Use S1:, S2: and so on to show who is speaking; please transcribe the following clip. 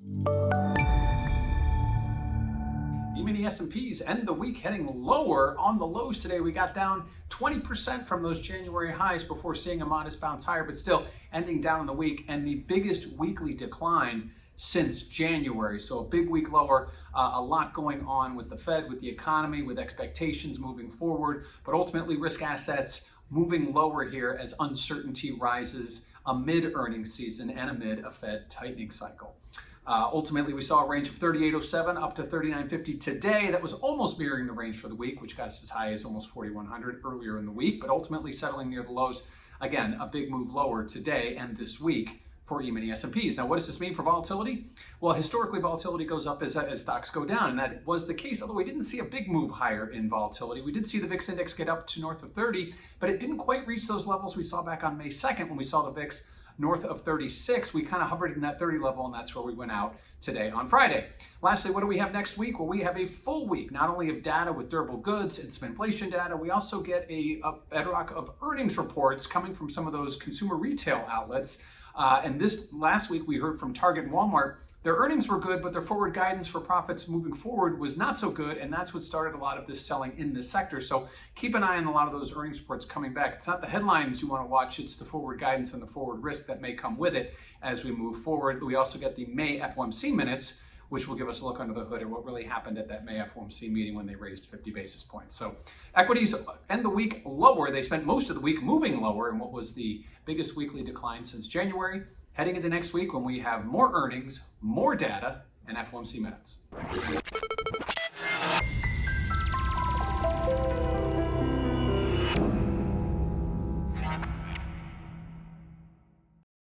S1: Even the S&Ps end the week heading lower. On the lows today, we got down 20% from those January highs before seeing a modest bounce higher, but still ending down in the week, and the biggest weekly decline since January. So a big week lower, a lot going on with the Fed, with the economy, with expectations moving forward, but ultimately risk assets moving lower here as uncertainty rises amid earnings season and amid a Fed tightening cycle. Ultimately, we saw a range of 3807 up to 3950 today. That was almost mirroring the range for the week, which got us as high as almost 4100 earlier in the week, but ultimately settling near the lows. Again, a big move lower today and this week for E-mini S&Ps. Now, what does this mean for volatility? Well, historically, volatility goes up as stocks go down, and that was the case, although we didn't see a big move higher in volatility. We did see the VIX index get up to north of 30, but it didn't quite reach those levels we saw back on May 2nd when we saw the VIX north of 36. We kind of hovered in that 30 level, and that's where we went out today on Friday. Lastly, what do we have next week? Well, we have a full week, not only of data with durable goods and some inflation data, we also get a bedrock of earnings reports coming from some of those consumer retail outlets. And this last week, we heard from Target and Walmart. Their earnings were good, but their forward guidance for profits moving forward was not so good, and that's what started a lot of this selling in this sector. So keep an eye on a lot of those earnings reports coming back. It's not the headlines you want to watch, it's the forward guidance and the forward risk that may come with it as we move forward. We also get the May FOMC minutes, which will give us a look under the hood at what really happened at that May FOMC meeting when they raised 50 basis points. So equities end the week lower. They spent most of the week moving lower in what was the biggest weekly decline since January. Heading into next week when we have more earnings, more data, and FOMC minutes.